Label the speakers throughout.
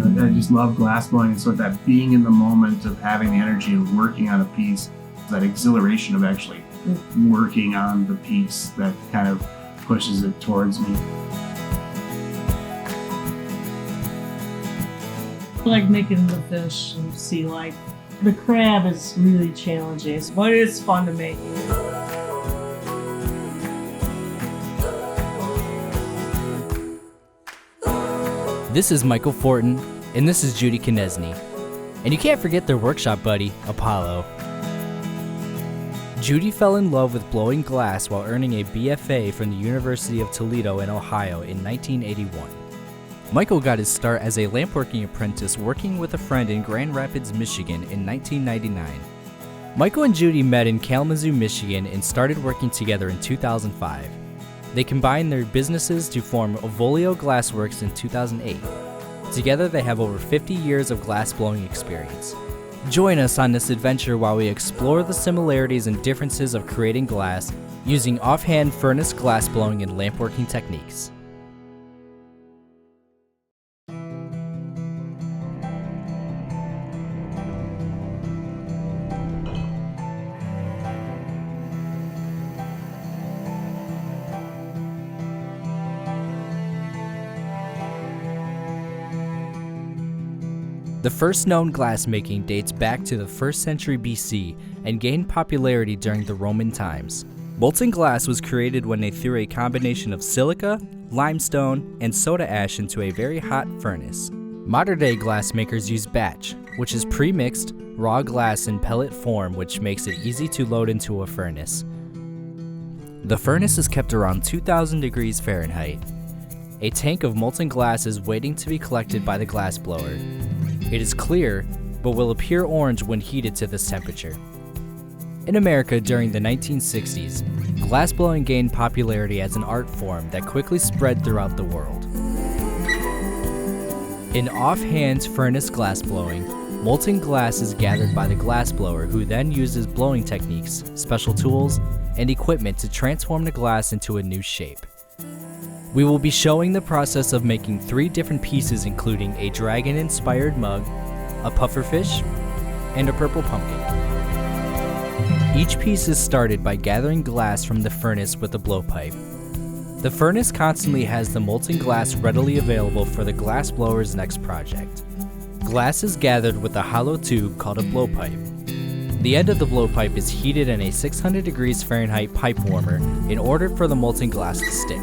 Speaker 1: I just love glass blowing, and so that being in the moment of having the energy of working on a piece, that exhilaration of actually working on the piece, that kind of pushes it towards me.
Speaker 2: I like making the fish and sea life. The crab is really challenging, but it's fun to make.
Speaker 3: This is Michael Fortin, and this is Judy Konesni. And you can't forget their workshop buddy, Apollo. Judy fell in love with blowing glass while earning a BFA from the University of Toledo in Ohio in 1981. Michael got his start as a lampworking apprentice working with a friend in Grand Rapids, Michigan in 1999. Michael and Judy met in Kalamazoo, Michigan and started working together in 2005. They combined their businesses to form Avoilio GlassWerks in 2008. Together they have over 50 years of glass blowing experience. Join us on this adventure while we explore the similarities and differences of creating glass using offhand furnace glass blowing and lampworking techniques. The first known glassmaking dates back to the 1st century BC and gained popularity during the Roman times. Molten glass was created when they threw a combination of silica, limestone, and soda ash into a very hot furnace. Modern-day glassmakers use batch, which is pre-mixed, raw glass in pellet form, which makes it easy to load into a furnace. The furnace is kept around 2,000 degrees Fahrenheit. A tank of molten glass is waiting to be collected by the glassblower. It is clear, but will appear orange when heated to this temperature. In America during the 1960s, glassblowing gained popularity as an art form that quickly spread throughout the world. In offhand furnace glassblowing, molten glass is gathered by the glassblower, who then uses blowing techniques, special tools, and equipment to transform the glass into a new shape. We will be showing the process of making 3 different pieces, including a dragon-inspired mug, a pufferfish, and a purple pumpkin. Each piece is started by gathering glass from the furnace with a blowpipe. The furnace constantly has the molten glass readily available for the glassblower's next project. Glass is gathered with a hollow tube called a blowpipe. The end of the blowpipe is heated in a 600 degrees Fahrenheit pipe warmer in order for the molten glass to stick.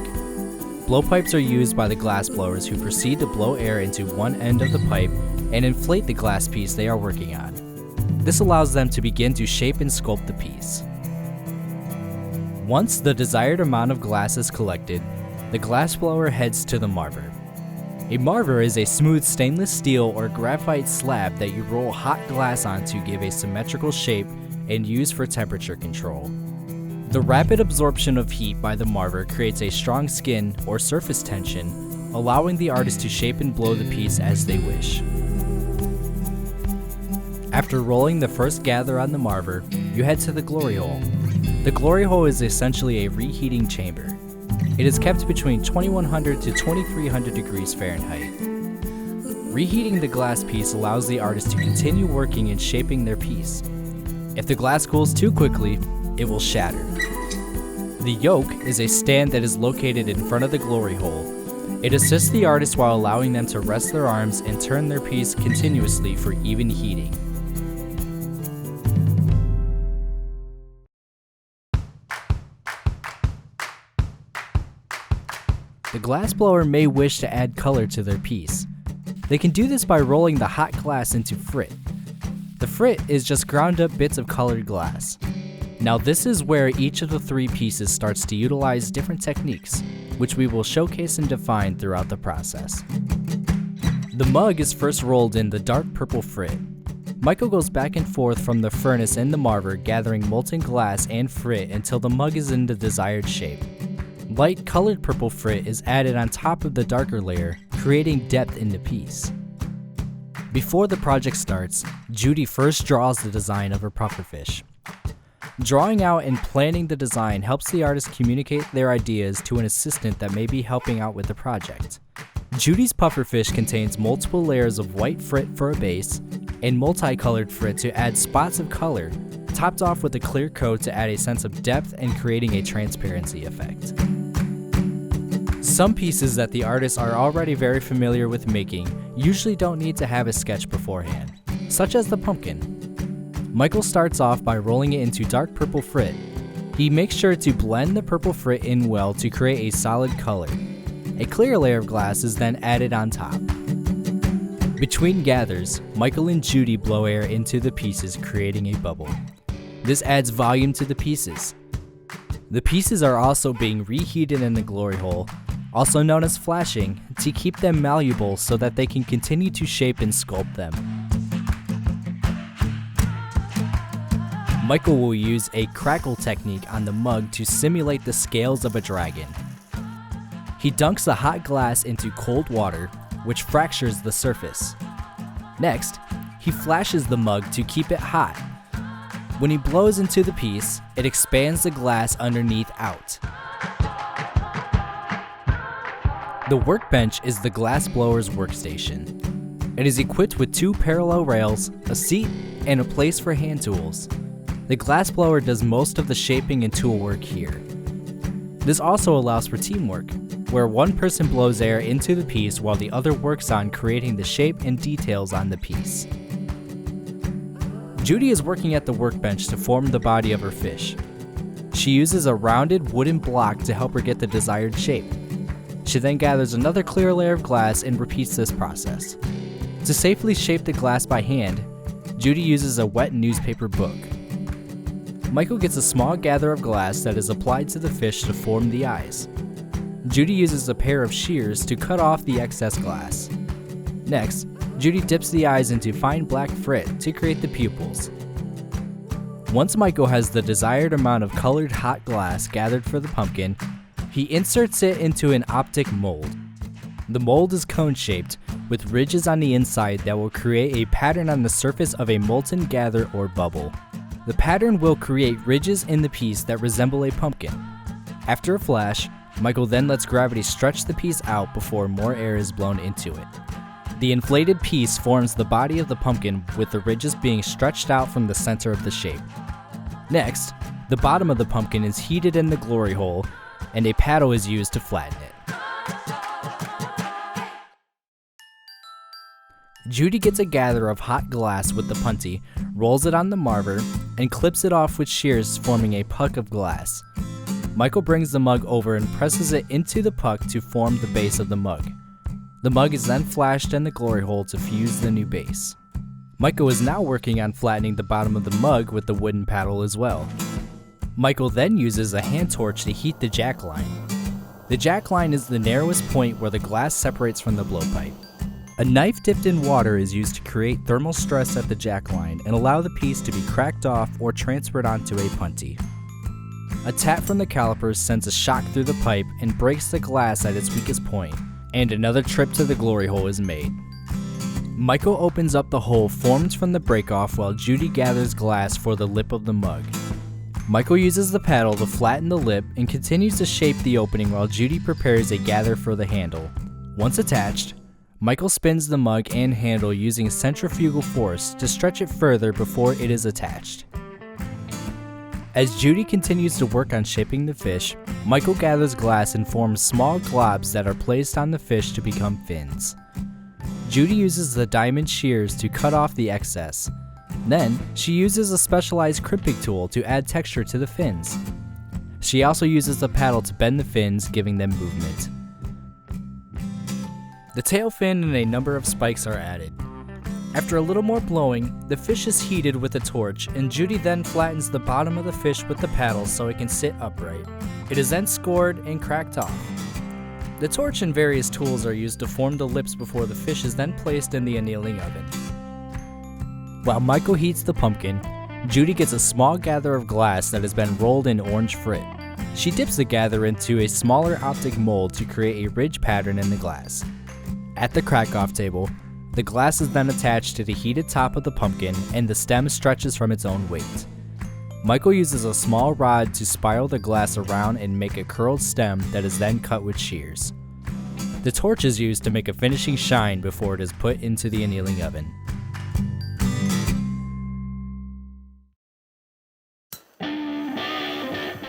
Speaker 3: Blowpipes are used by the glassblowers, who proceed to blow air into one end of the pipe and inflate the glass piece they are working on. This allows them to begin to shape and sculpt the piece. Once the desired amount of glass is collected, the glassblower heads to the marver. A marver is a smooth stainless steel or graphite slab that you roll hot glass on to give a symmetrical shape and use for temperature control. The rapid absorption of heat by the marver creates a strong skin or surface tension, allowing the artist to shape and blow the piece as they wish. After rolling the first gather on the marver, you head to the glory hole. The glory hole is essentially a reheating chamber. It is kept between 2100 to 2300 degrees Fahrenheit. Reheating the glass piece allows the artist to continue working and shaping their piece. If the glass cools too quickly, it will shatter. The yoke is a stand that is located in front of the glory hole. It assists the artist while allowing them to rest their arms and turn their piece continuously for even heating. The glassblower may wish to add color to their piece. They can do this by rolling the hot glass into frit. The frit is just ground up bits of colored glass. Now this is where each of the 3 pieces starts to utilize different techniques, which we will showcase and define throughout the process. The mug is first rolled in the dark purple frit. Michael goes back and forth from the furnace and the marver, gathering molten glass and frit until the mug is in the desired shape. Light colored purple frit is added on top of the darker layer, creating depth in the piece. Before the project starts, Judy first draws the design of her pufferfish. Drawing out and planning the design helps the artist communicate their ideas to an assistant that may be helping out with the project. Judy's pufferfish contains multiple layers of white frit for a base and multicolored frit to add spots of color, topped off with a clear coat to add a sense of depth and creating a transparency effect. Some pieces that the artists are already very familiar with making usually don't need to have a sketch beforehand, such as the pumpkin. Michael starts off by rolling it into dark purple frit. He makes sure to blend the purple frit in well to create a solid color. A clear layer of glass is then added on top. Between gathers, Michael and Judy blow air into the pieces, creating a bubble. This adds volume to the pieces. The pieces are also being reheated in the glory hole, also known as flashing, to keep them malleable so that they can continue to shape and sculpt them. Michael will use a Crackle Technique on the mug to simulate the scales of a dragon. He dunks the hot glass into cold water, which fractures the surface. Next, he flashes the mug to keep it hot. When he blows into the piece, it expands the glass underneath out. The workbench is the glassblower's workstation. It is equipped with 2 parallel rails, a seat, and a place for hand tools. The glassblower does most of the shaping and tool work here. This also allows for teamwork, where one person blows air into the piece while the other works on creating the shape and details on the piece. Judy is working at the workbench to form the body of her fish. She uses a rounded wooden block to help her get the desired shape. She then gathers another clear layer of glass and repeats this process. To safely shape the glass by hand, Judy uses a wet newspaper book. Michael gets a small gather of glass that is applied to the fish to form the eyes. Judy uses a pair of shears to cut off the excess glass. Next, Judy dips the eyes into fine black frit to create the pupils. Once Michael has the desired amount of colored hot glass gathered for the pumpkin, he inserts it into an optic mold. The mold is cone-shaped, with ridges on the inside that will create a pattern on the surface of a molten gather or bubble. The pattern will create ridges in the piece that resemble a pumpkin. After a flash, Michael then lets gravity stretch the piece out before more air is blown into it. The inflated piece forms the body of the pumpkin, with the ridges being stretched out from the center of the shape. Next, the bottom of the pumpkin is heated in the glory hole, and a paddle is used to flatten it. Judy gets a gather of hot glass with the punty, rolls it on the marver, and clips it off with shears, forming a puck of glass. Michael brings the mug over and presses it into the puck to form the base of the mug. The mug is then flashed in the glory hole to fuse the new base. Michael is now working on flattening the bottom of the mug with the wooden paddle as well. Michael then uses a hand torch to heat the jack line. The jack line is the narrowest point where the glass separates from the blowpipe. A knife dipped in water is used to create thermal stress at the jack line and allow the piece to be cracked off or transferred onto a punty. A tap from the calipers sends a shock through the pipe and breaks the glass at its weakest point, and another trip to the glory hole is made. Michael opens up the hole formed from the break-off while Judy gathers glass for the lip of the mug. Michael uses the paddle to flatten the lip and continues to shape the opening while Judy prepares a gather for the handle. Once attached, Michael spins the mug and handle using centrifugal force to stretch it further before it is attached. As Judy continues to work on shaping the fish, Michael gathers glass and forms small globs that are placed on the fish to become fins. Judy uses the diamond shears to cut off the excess. Then, she uses a specialized crimping tool to add texture to the fins. She also uses the paddle to bend the fins, giving them movement. The tail fin and a number of spikes are added. After a little more blowing, the fish is heated with a torch, and Judy then flattens the bottom of the fish with the paddle so it can sit upright. It is then scored and cracked off. The torch and various tools are used to form the lips before the fish is then placed in the annealing oven. While Michael heats the pumpkin, Judy gets a small gather of glass that has been rolled in orange frit. She dips the gather into a smaller optic mold to create a ridge pattern in the glass. At the crack-off table, the glass is then attached to the heated top of the pumpkin, and the stem stretches from its own weight. Michael uses a small rod to spiral the glass around and make a curled stem that is then cut with shears. The torch is used to make a finishing shine before it is put into the annealing oven.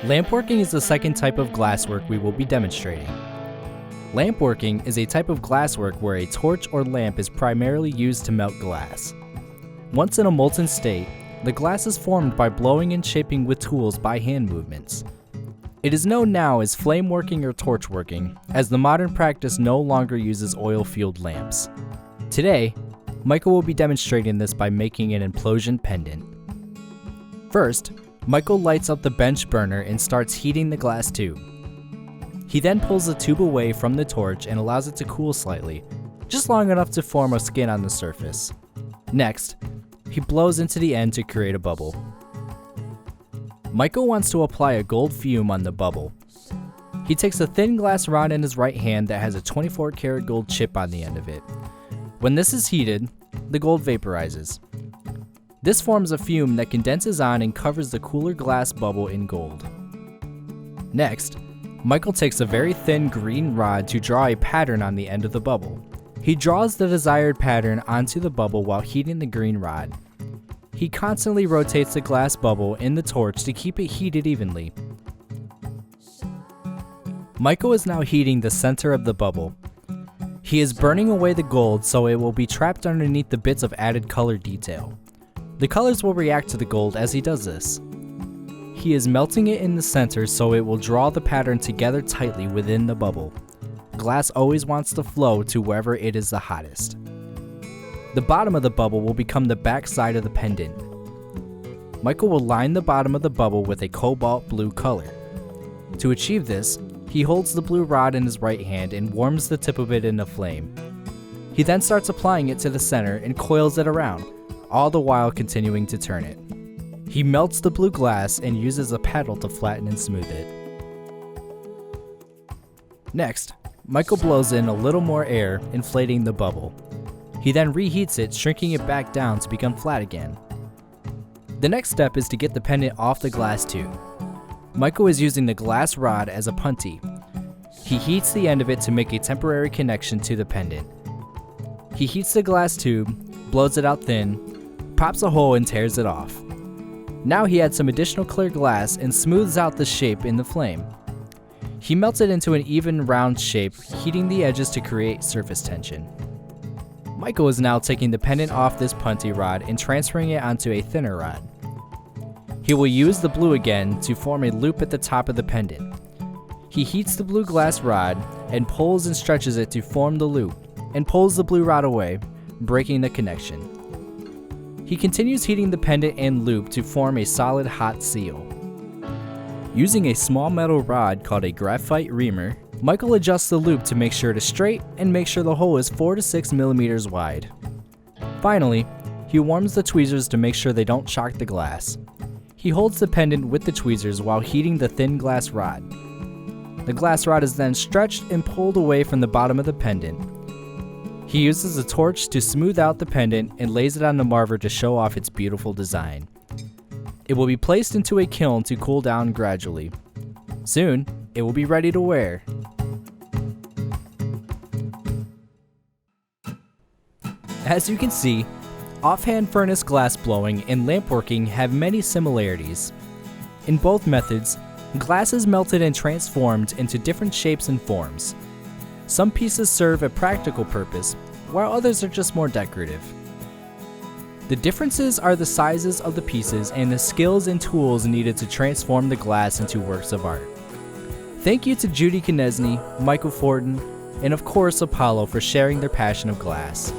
Speaker 3: Lampworking is the second type of glasswork we will be demonstrating. Lampworking is a type of glasswork where a torch or lamp is primarily used to melt glass. Once in a molten state, the glass is formed by blowing and shaping with tools by hand movements. It is known now as flame working or torch working, as the modern practice no longer uses oil-fueled lamps. Today, Michael will be demonstrating this by making an implosion pendant. First, Michael lights up the bench burner and starts heating the glass tube. He then pulls the tube away from the torch and allows it to cool slightly, just long enough to form a skin on the surface. Next, he blows into the end to create a bubble. Michael wants to apply a gold fume on the bubble. He takes a thin glass rod in his right hand that has a 24-karat gold chip on the end of it. When this is heated, the gold vaporizes. This forms a fume that condenses on and covers the cooler glass bubble in gold. Next, Michael takes a very thin green rod to draw a pattern on the end of the bubble. He draws the desired pattern onto the bubble while heating the green rod. He constantly rotates the glass bubble in the torch to keep it heated evenly. Michael is now heating the center of the bubble. He is burning away the gold so it will be trapped underneath the bits of added color detail. The colors will react to the gold as he does this. He is melting it in the center so it will draw the pattern together tightly within the bubble. Glass always wants to flow to wherever it is the hottest. The bottom of the bubble will become the back side of the pendant. Michael will line the bottom of the bubble with a cobalt blue color. To achieve this, he holds the blue rod in his right hand and warms the tip of it in a flame. He then starts applying it to the center and coils it around, all the while continuing to turn it. He melts the blue glass and uses a paddle to flatten and smooth it. Next, Michael blows in a little more air, inflating the bubble. He then reheats it, shrinking it back down to become flat again. The next step is to get the pendant off the glass tube. Michael is using the glass rod as a puntee. He heats the end of it to make a temporary connection to the pendant. He heats the glass tube, blows it out thin, pops a hole and tears it off. Now he adds some additional clear glass and smooths out the shape in the flame. He melts it into an even round shape, heating the edges to create surface tension. Michael is now taking the pendant off this puntee rod and transferring it onto a thinner rod. He will use the blue again to form a loop at the top of the pendant. He heats the blue glass rod and pulls and stretches it to form the loop, and pulls the blue rod away, breaking the connection. He continues heating the pendant and loop to form a solid hot seal. Using a small metal rod called a graphite reamer, Michael adjusts the loop to make sure it is straight and make sure the hole is 4 to 6 millimeters wide. Finally, he warms the tweezers to make sure they don't shock the glass. He holds the pendant with the tweezers while heating the thin glass rod. The glass rod is then stretched and pulled away from the bottom of the pendant. He uses a torch to smooth out the pendant and lays it on the marver to show off its beautiful design. It will be placed into a kiln to cool down gradually. Soon, it will be ready to wear. As you can see, offhand furnace glass blowing and lampworking have many similarities. In both methods, glass is melted and transformed into different shapes and forms. Some pieces serve a practical purpose, while others are just more decorative. The differences are the sizes of the pieces and the skills and tools needed to transform the glass into works of art. Thank you to Judy Konesni, Michael Fortin, and of course Apollo for sharing their passion of glass.